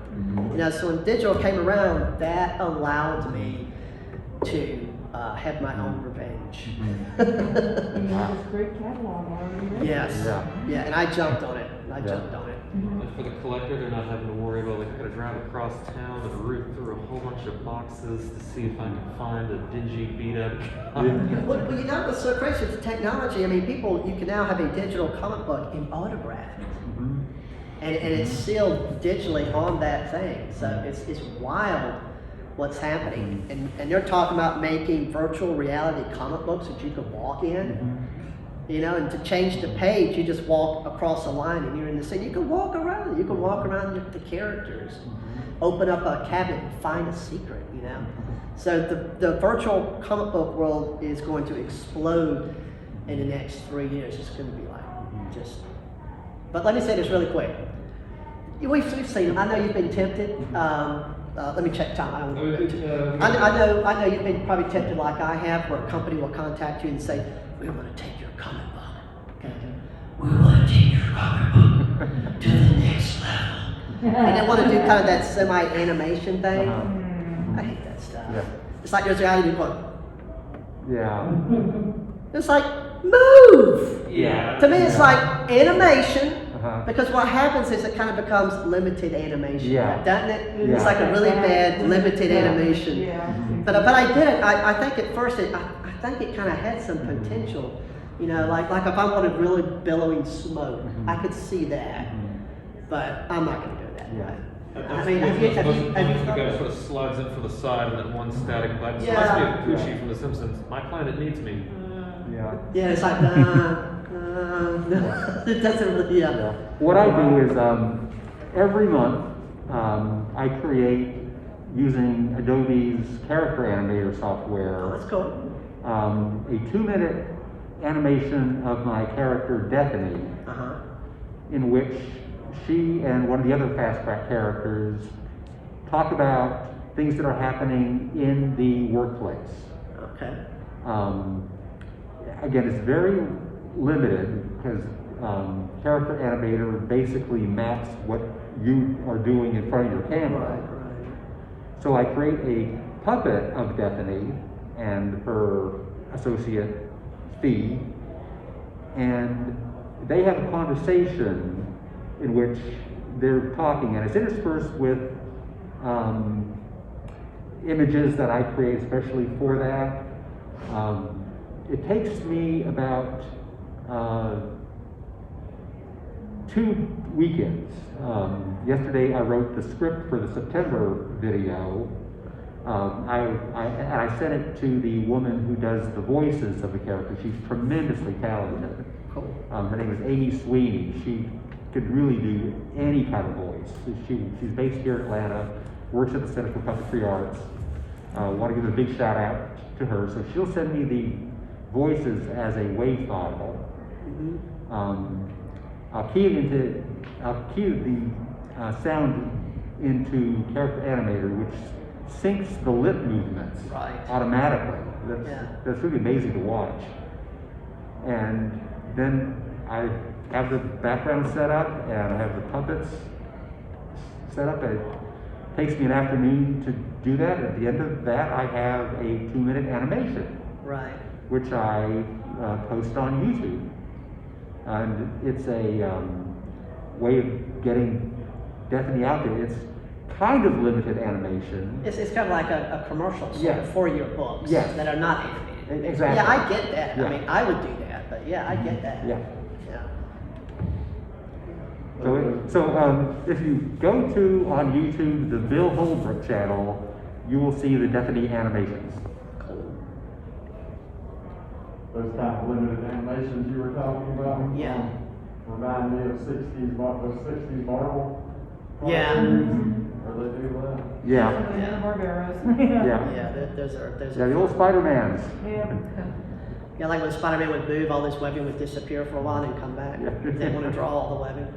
So when digital came around, that allowed me to have my own revenge. And you have this great catalog already ready. Yes. Yeah. And I jumped on it. Jumped on it. And for the collector, they're not having to worry about I gotta drive across town and root through a whole bunch of boxes to see if I can find a dingy, beat up. Well, what's so crazy with the technology? I mean, you can now have a digital comic book and autograph it. And it's sealed digitally on that thing. So it's wild what's happening. And they're talking about making virtual reality comic books that you could walk in. You know, and to change the page, you just walk across a line and you're in the scene. You can walk around. You can walk around the characters, open up a cabinet and find a secret, you know. So the virtual comic book world is going to explode in the next 3 years. It's going to be like just. But let me say this really quick. We've seen them. I know you've been tempted. Let me check time. I know you've been probably tempted like I have, where a company will contact you and say, "We want to take your comic book. Okay? We want to take your comic book to the next level." And they want to do kind of that semi-animation thing. I hate that stuff. Yeah. It's like there's a guy who's going. Yeah. It's like move. Yeah. To me, it's like animation. Uh-huh. Because what happens is it kind of becomes limited animation, Yeah. doesn't it? Yeah. It's like a really bad limited animation. Yeah. But I did it. I think at first I think it kind of had some potential. You know, like if I wanted really billowing smoke, I could see that. But I'm not going to do that. Yeah. I mean, have you the thought guy that? sort of slides in from the side and then one static planet. It Yeah. reminds me of Poochie from The Simpsons. My planet needs me. Yeah. Yeah, it's like no, it doesn't really. Yeah. What I do is every month I create, using Adobe's character animator software, Oh, that's cool. a 2-minute animation of my character Bethany, in which she and one of the other Fast Track characters talk about things that are happening in the workplace. Okay. Again, it's very limited because character animator basically maps what you are doing in front of your camera. Right. So I create a puppet of Bethany and her associate Fee, and they have a conversation in which they're talking, and it's interspersed with images that I create especially for that. It takes me about 2 weekends. Yesterday I wrote the script for the September video. I sent it to the woman who does the voices of the characters. She's tremendously talented. Cool. Her name is Amy Sweeney. She could really do any kind of voice. She's based here in Atlanta, works at the Center for Puppetry Arts. Want to give a big shout out to her. So she'll send me the voices as a WAV file. I'll key the sound into Character Animator, which syncs the lip movements automatically. That's really amazing to watch. And then I have the background set up, and I have the puppets set up. It takes me an afternoon to do that. At the end of that, I have a 2-minute animation, which I post on YouTube. And it's a way of getting Bethany out there. It's kind of limited animation. It's kind of like a commercial sort of for your books that are not animated. Exactly. Yeah, I get that. Yeah. I mean, I would do that, but yeah, I get that. Yeah. Yeah. So if you go to on YouTube the Bill Holbrook channel, you will see the Bethany animations. Those kind of limited animations you were talking about. Yeah. Remind me of those 60s Marvel. Yeah. Or they do that. Yeah. Yeah. Barbaros. Yeah. Yeah, those are. Yeah, the old Spider-Mans. Yeah. Yeah, like when Spider-Man would move, all this webbing would disappear for a while and come back. Yeah. They want to draw all the webbing.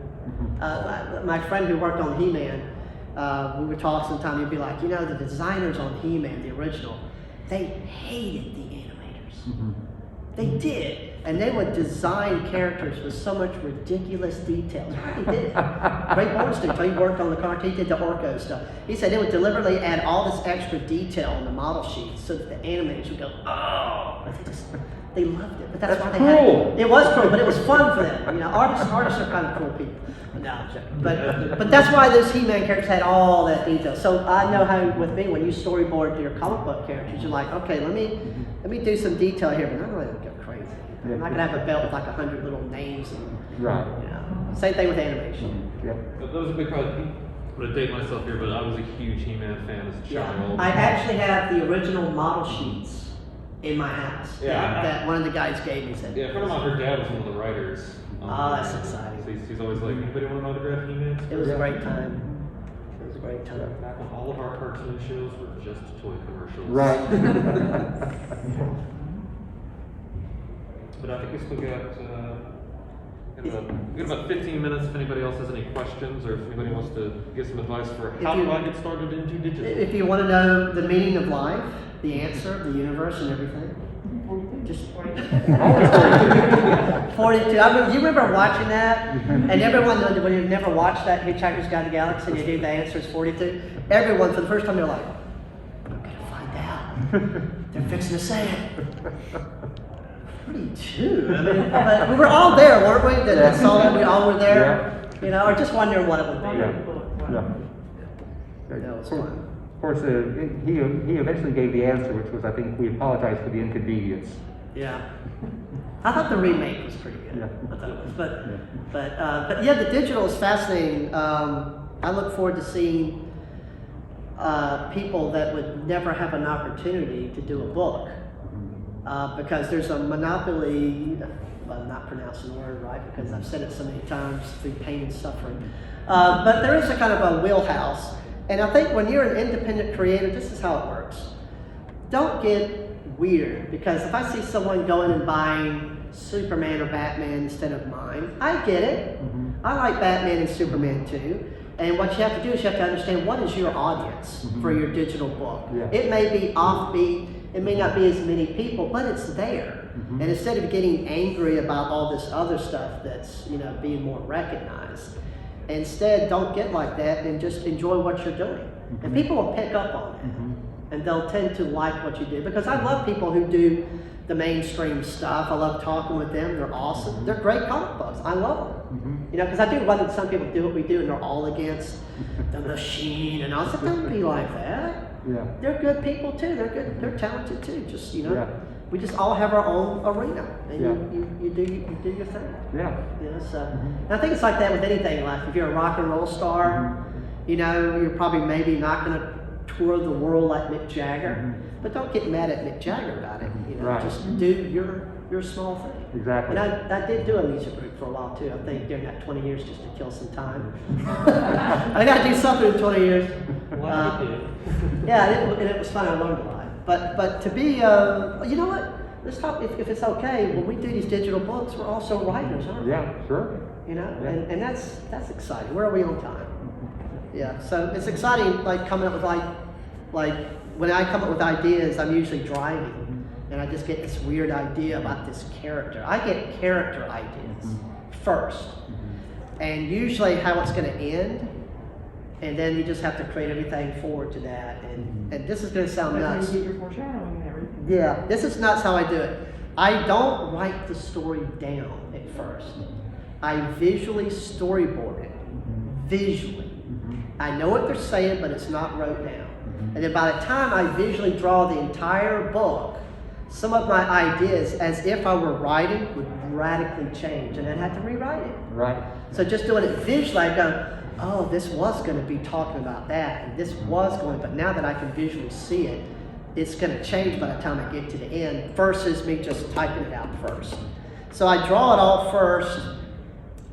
My friend who worked on He-Man, we would talk sometime. He'd be like, you know, the designers on He-Man, the original, they hated the animators. They did, and they would design characters with so much ridiculous details. He did. Ray Bornstein, he worked on the cartoon, he did the Orko stuff. He said they would deliberately add all this extra detail on the model sheets so that the animators would go, oh, but they loved it. But that's why they cruel. had it. Was cruel, but it was fun for them. You know, artists are kind of cool people. No, I'm joking. But that's why those He-Man characters had all that detail. So I know how with me, when you storyboard your comic book characters, you're like, okay, let me do some detail here, but I'm not going to go crazy. I'm not going to have a belt with like 100 little names and Right. you know. Same thing with animation. Yeah. That was a big part. I'm gonna date myself here, but I was a huge He-Man fan as a child. I actually have the original model sheets in my house. Yeah, that one of the guys gave me. Said, Yeah, a friend of mine, her dad was one of the writers. Oh, that's exciting. So he's always like, anybody want an autograph? Email? It was a great time. It was a great time. Back when all of our cartoon shows were just toy commercials. Right. But I think we still got about 15 minutes if anybody else has any questions or if anybody wants to give some advice for how do I get started into digital. If you want to know the meaning of life, the answer, the universe, and everything, just 42. You remember watching that? And everyone, when you've never watched that Hitchhiker's Guide to the Galaxy, and you do the answer is 42. Everyone, for the first time, they're like, I'm gonna find out. They're fixing to say it. 42. I mean, but we were all there, weren't we? That saw that we all were there. You know, or just wondering what it would be. Yeah. That was fun. Of course, he eventually gave the answer, which was, I think, we apologize for the inconvenience. Yeah. I thought the remake was pretty good. Yeah. I thought it was, but yeah, the digital is fascinating. I look forward to seeing people that would never have an opportunity to do a book because there's a monopoly. I'm not pronouncing the word right because I've said it so many times through pain and suffering. But there is a kind of a wheelhouse, and I think when you're an independent creator, this is how it works. Don't get weird, because if I see someone going and buying Superman or Batman instead of mine, I get it. I like Batman and Superman too. And what you have to do is you have to understand what is your audience for your digital book. Yeah. It may be offbeat, it may not be as many people, but it's there. And instead of getting angry about all this other stuff that's, you know, being more recognized, instead don't get like that and just enjoy what you're doing. And people will pick up on it. And they'll tend to like what you do, because I love people who do the mainstream stuff. I love talking with them. They're awesome. They're great comic books. I love them. You know, because I do run into some people who do what we do and they're all against the machine and all. So don't be like that. Yeah. They're good people too. They're good. They're talented too. Just, you know, Yeah. we just all have our own arena, and Yeah. you do your thing. Yeah. You know, so and I think it's like that with anything in life. If you're a rock and roll star, you know, you're probably maybe not going to tour the world like Mick Jagger, but don't get mad at Mick Jagger about it. You know, Right. just do your small thing. Exactly. And I did do a leisure group for a while too. I think during that 20 years just to kill some time. I got to do something in 20 years. Yeah, and it was fun. I learned a lot. But to be, you know what? Let's talk. If it's okay, when we do these digital books, we're also writers, aren't we? Yeah, sure. You know, Yeah. and that's exciting. Where are we on time? Yeah, so it's exciting, like coming up with like when I come up with ideas, I'm usually driving, and I just get this weird idea about this character. I get character ideas first, and usually how it's going to end, and then you just have to create everything forward to that. And this is going to sound That's nuts. how you get your foreshadowing and everything. Yeah, this is nuts how I do it. I don't write the story down at first. I visually storyboard it. Visually. I know what they're saying, but it's not wrote down. And then by the time I visually draw the entire book, some of my ideas, as if I were writing, would radically change, and I'd have to rewrite it. Right. So just doing it visually, I go, oh, this was going to be talking about that, and this was going, but now that I can visually see it, it's going to change by the time I get to the end, versus me just typing it out first. So I draw it all first,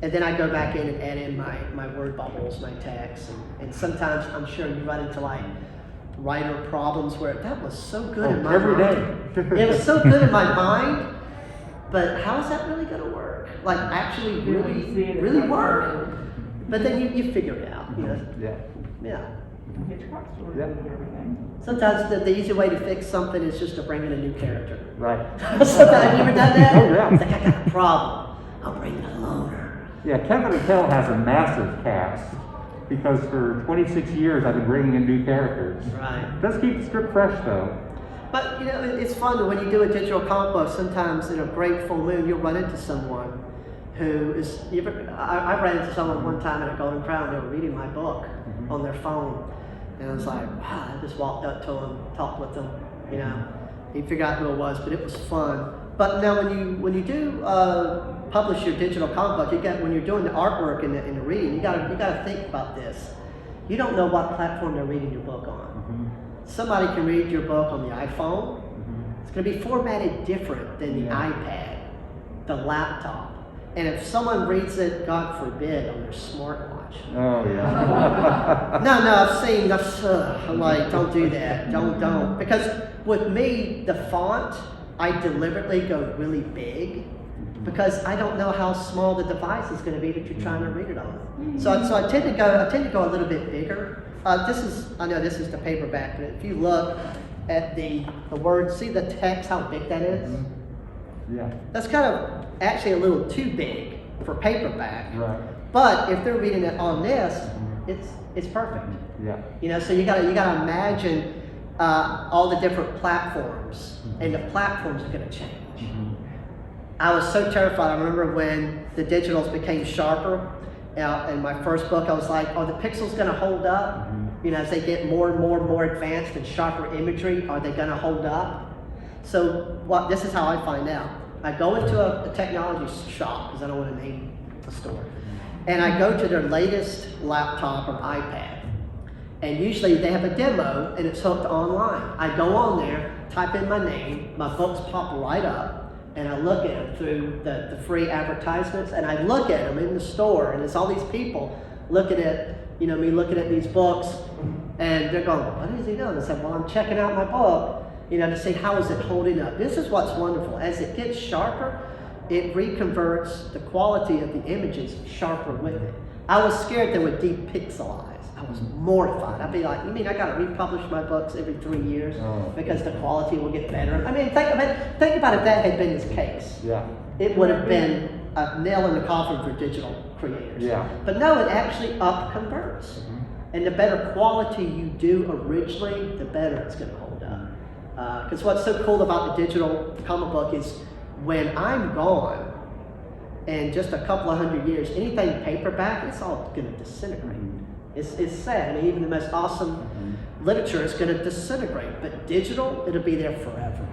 and then I go back in and add in my word bubbles, my text, and sometimes I'm sure you run into like writer problems where that was so good in my every mind. day. It was so good in my mind, but how is that really going to work? Like actually really work? But then you figure it out, you know? Yeah. Yeah. Hitchcock stories Yeah. and everything. Sometimes the easy way to fix something is just to bring in a new character. Right. Sometimes, have you ever done that? Oh, yeah. It's like, I got a problem. I'll bring in a loner. Yeah, Kevin Attell has a massive cast because for 26 years I've been bringing in new characters. Right. It does keep the script fresh though. But you know, it's fun when you do a digital comic book. Sometimes in a great full moon, you'll run into someone who is. I ran into someone one time at a Golden Crown. They were reading my book on their phone, and I was like, wow. I just walked up to them, talked with them. You know, he figured out who it was, but it was fun. But now when you do publish your digital comic book, when you're doing the artwork and the reading, you gotta think about this. You don't know what platform they're reading your book on. Somebody can read your book on the iPhone, It's going to be formatted different than the iPad, the laptop. And if someone reads it, God forbid, on their smartwatch. Oh, yeah. No, I've seen this. I'm like, don't do that. Don't. Because with me, the font, I deliberately go really big because I don't know how small the device is going to be that you're trying to read it on. So I tend to go a little bit bigger. I know this is the paperback, but if you look at the words, see the text, how big that is? Yeah. That's kind of actually a little too big for paperback. Right. But if they're reading it on this, it's perfect. Yeah. You know, so you gotta imagine all the different platforms, and the platforms are gonna change. I was so terrified. I remember when the digitals became sharper. In my first book, I was like, "Are the pixels gonna hold up? You know, as they get more and more advanced and sharper imagery, are they gonna hold up?" So this is how I find out. I go into a technology shop, because I don't want to name the store, and I go to their latest laptop or iPad. And usually they have a demo and it's hooked online. I go on there, type in my name, my books pop right up, and I look at them through the free advertisements, and I look at them in the store, and it's all these people looking at, you know, me looking at these books, and they're going, "What is he doing?" I said, "Well, I'm checking out my book, you know, to see how is it holding up." This is what's wonderful. As it gets sharper, it reconverts the quality of the images sharper with it. I was scared they would depixelize. I was mortified. I'd be like, "You mean I got to republish my books every 3 years because the quality will get better?" I mean, think about if that had been the case. Yeah. It would have been a nail in the coffin for digital creators. Yeah. But no, it actually up converts. And the better quality you do originally, the better it's going to hold up. Because what's so cool about the digital comic book is when I'm gone, in just a couple of 100 years, anything paperback, it's all going to disintegrate. It's sad. I mean, even the most awesome literature is going to disintegrate. But digital, it'll be there forever.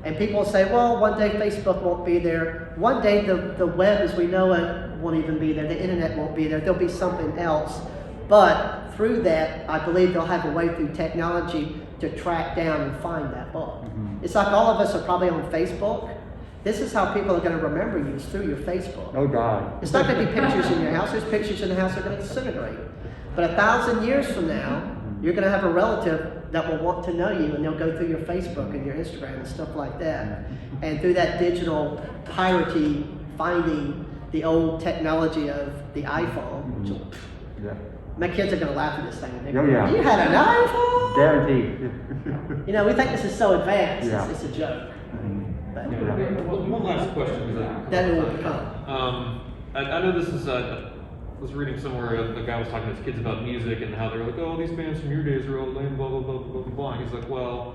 And people will say, "Well, one day Facebook won't be there. One day the web as we know it won't even be there. The internet won't be there. There'll be something else." But through that, I believe they'll have a way through technology to track down and find that book. It's like all of us are probably on Facebook. This is how people are going to remember you, is through your Facebook. Oh, God. It's not going to be pictures in your house. There's pictures in the house that are going to disintegrate. But 1,000 years from now, you're going to have a relative that will want to know you, and they'll go through your Facebook and your Instagram and stuff like that. And through that digital piratey, finding the old technology of the iPhone, which will, my kids are going to laugh at this thing. And Oh, yeah. "You had an iPhone?" Guaranteed. You know, we think this is so advanced. Yeah. It's a joke. But One last question. that it will become. I know this is. I was reading somewhere a guy was talking to his kids about music and how they were like, "Oh, these bands from your days are all lame, blah blah blah blah blah blah." And he's like, "Well,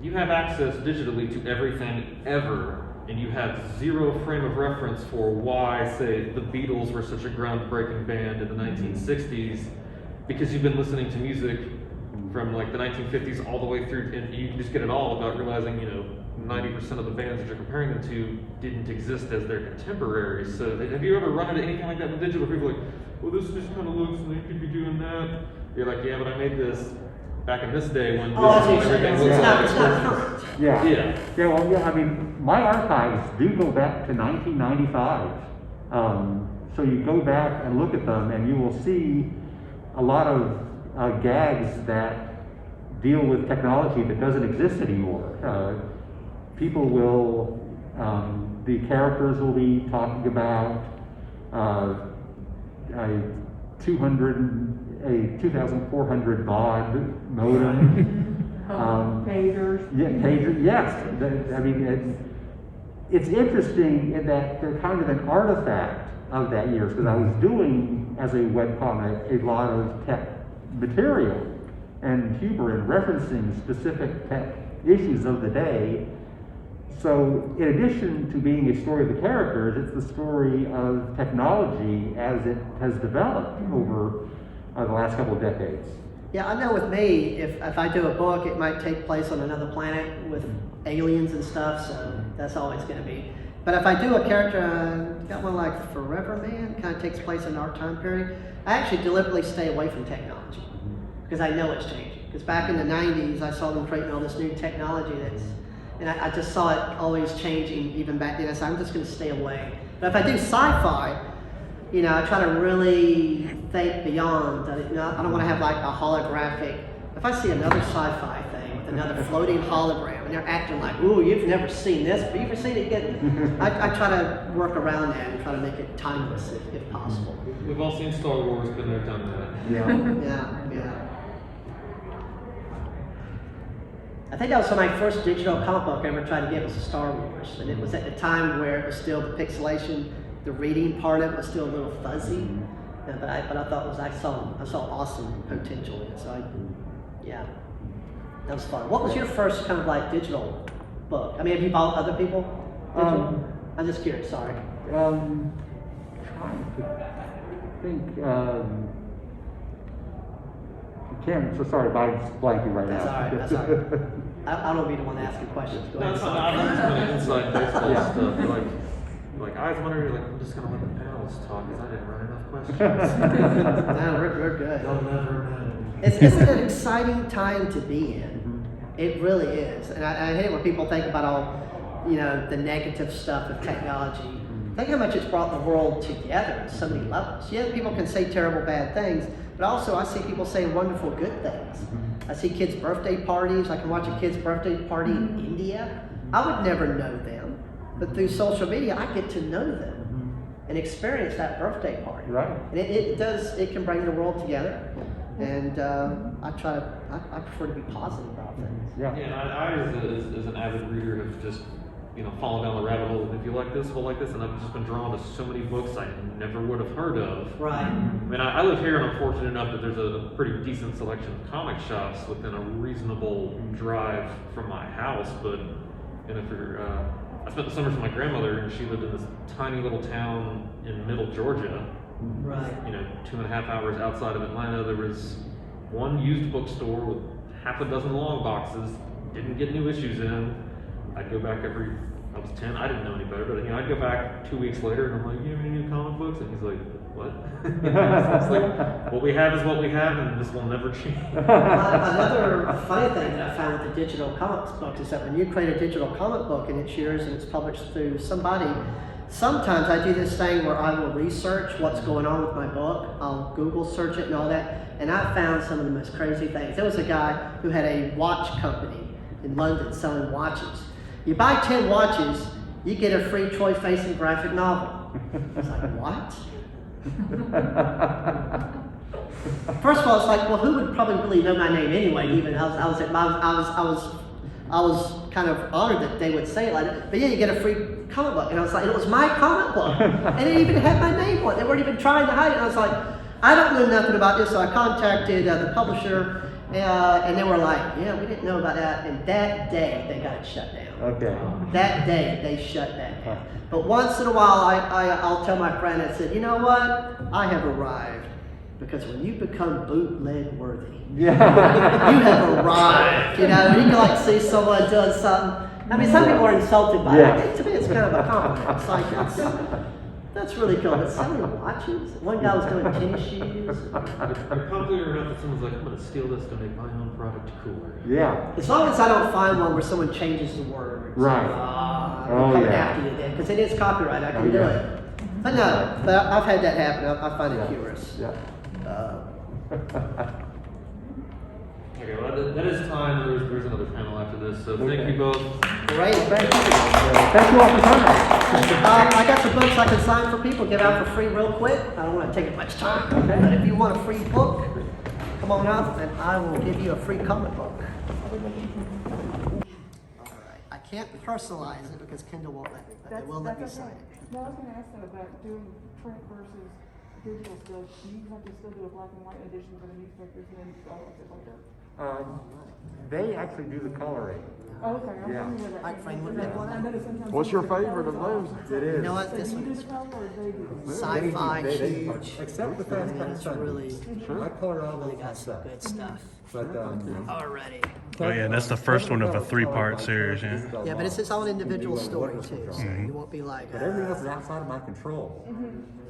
you have access digitally to everything ever, and you have zero frame of reference for why, say, the Beatles were such a groundbreaking band in the 1960s, because you've been listening to music from like the 1950s all the way through, and you can just get it all without realizing, you know, 90% of the bands that you're comparing them to didn't exist as their contemporaries." So have you ever run into anything like that in digital? People are like, "Well, this just kind of looks like you could be doing that." You're like, "Yeah, but I made this back in this day when Oh, I this see is what what you're everything saying. looks It's like." not current. Yeah. Yeah. Yeah, well, yeah, I mean, my archives do go back to 1995. So you go back and look at them, and you will see a lot of gags that deal with technology that doesn't exist anymore. People will, the characters will be talking about a 2,400 baud modem. Pagers. Yeah, pager, yes. I mean, it's interesting in that they're kind of an artifact of that years, because I was doing, as a webcomic, a lot of tech material and humor and referencing specific tech issues of the day. So in addition to being a story of the characters, it's the story of technology as it has developed over the last couple of decades. Yeah, I know with me, if I do a book, it might take place on another planet with aliens and stuff, so that's always going to be. But if I do a character, got one like Forever Man, kind of takes place in our time period, I actually deliberately stay away from technology because I know it's changing. Because back in the 90s, I saw them creating all this new technology that's, And I just saw it always changing even back then. So I'm just going to stay away. But if I do sci-fi, you know, I try to really think beyond. You know, I don't want to have like a holographic. If I see another sci-fi thing with another floating hologram and they're acting like, ooh, you've never seen this, but you've seen it again. I try to work around that and try to make it timeless if possible. We've all seen Star Wars, been there, done that. Yeah. Yeah. I think that was my first digital comic book I ever tried to get was Star Wars. And it was at the time where it was still the pixelation, the reading part of it was still a little fuzzy. But I thought I saw awesome potential in it. So yeah, that was fun. What was your first kind of like digital book? I mean, have you bought other people digital? I'm just curious, sorry. Trying to think, so sorry, mine's blanking right That's now. all right, that's all right. I don't be the one asking questions. Go ahead. That's not inside baseball Yeah. stuff. Like I was wondering, like I'm just gonna let the panelists talk because I didn't run enough questions. No, we're good. They'll never know. Isn't it an exciting time to be in? It really is. And I hate it when people think about all, you know, the negative stuff of technology. Think how much it's brought the world together on so many levels. Yeah, people can say terrible, bad things, but also I see people saying wonderful, good things. I see kids' birthday parties. I can watch a kid's birthday party in India. I would never know them, but through social media, I get to know them and experience that birthday party. Right. And it can bring the world together. And I prefer to be positive about things. Yeah. Yeah, I as an avid reader have just, you know, fallen down the rabbit hole. If you like this, we'll like this, and I've just been drawn to so many books I never would have heard of. Right. I mean, I live here, and I'm fortunate enough that there's a pretty decent selection of comic shops within a reasonable drive from my house. But, you know, I spent the summers with my grandmother, and she lived in this tiny little town in middle Georgia. Right. You know, 2.5 hours outside of Atlanta. There was one used bookstore with half a dozen long boxes. Didn't get new issues in. I'd go back I was 10, I didn't know any better, but you know, I'd go back 2 weeks later and I'm like, you have any new comic books? And he's like, what? It's like, what we have is what we have and this will never change. Another funny thing that I found with the digital comics books is that when you create a digital comic book and it's yours and it's published through somebody, sometimes I do this thing where I will research what's going on with my book. I'll Google search it and all that, and I found some of the most crazy things. There was a guy who had a watch company in London selling watches. You buy 10 watches, you get a free Troy Fason graphic novel. I was like, what? First of all, it's like, well, who would probably really know my name anyway? Even I was kind of honored that they would say it like that. But yeah, you get a free comic book, and I was like, it was my comic book, and it even had my name on it. They weren't even trying to hide it. And I was like, I don't know nothing about this, so I contacted the publisher. And they were like, yeah, we didn't know about that. And that day, they got it shut down. Okay. That day, they shut that down. But once in a while, I'll tell my friend, I said, you know what? I have arrived. Because when you become bootleg worthy, Yeah. you have arrived. You know, you can like see someone doing something. I mean, some people are insulted by it. To me, it's kind of a compliment. It's like, that's really cool. But selling watches. One guy was doing tennis shoes. You're popular enough that someone's like, I'm going to steal this to make my own product cooler. Yeah. As long as I don't find one where someone changes the words. Right. I'm Oh, coming yeah. after you then, because it is copyright. I can Oh, do yeah. it. But no, but I've had that happen. I find it humorous. Yeah. Okay, well, that is time. There's another panel after this, so thank you both. Great. Thank you. Thank you all for coming. I got some books I can sign for people, give out for free real quick. I don't want to take up much time. But if you want a free book, come on up and I will give you a free comic book. Alright. I can't personalize it because Kindle won't let me, but they will let me sign it. No, I was gonna ask them about doing print versus digital stuff. Do you have to still do a black and white edition for the newspapers and then stuff like that? They actually do the coloring. Oh, okay, I'm Yeah. familiar with that. Alright, Frank, what do you want? I know that sometimes. What's your people say favorite of colors those? It is. You know what? So This do you one do is the color or they do? sci-fi, They- huge. Except the I Fast mean, Times it's Sunday. really, I color all really those got some myself. good stuff. But, Alrighty. Oh yeah, that's the first one of a 3-part series. Yeah. Yeah, but it's its own individual story too, so you won't be like. but everything else is outside of my control,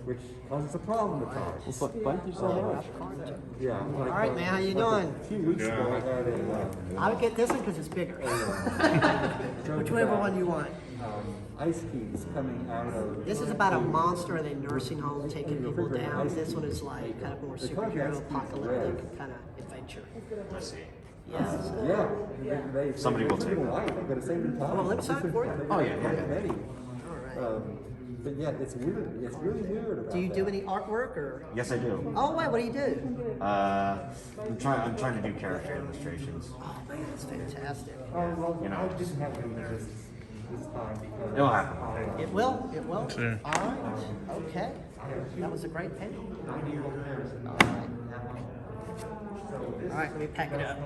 which causes a problem at times. Thank you so much. Yeah. All right, man, how you doing? A few weeks ago, I had a, I'll get this one because it's bigger. Whichever one you want. ice cubes coming out of. This is about a monster in a nursing home taking people down. This one is like kind of more superhero apocalyptic kind of adventure. I see. Yes. Yeah. Somebody will take it. I've got to save them time. Well, let me sign for you. Oh, yeah. Many. All right. But yeah, it's weird. It's really weird about Do you do that. any artwork or? Yes, I do. Oh wait, what do you do? I'm trying to do character illustrations. Oh man, that's fantastic. You know. I didn't have any this time. It'll happen. It will. It will. Sure. All right. Okay. That was a great panel. All right. All right. Let me pack it up.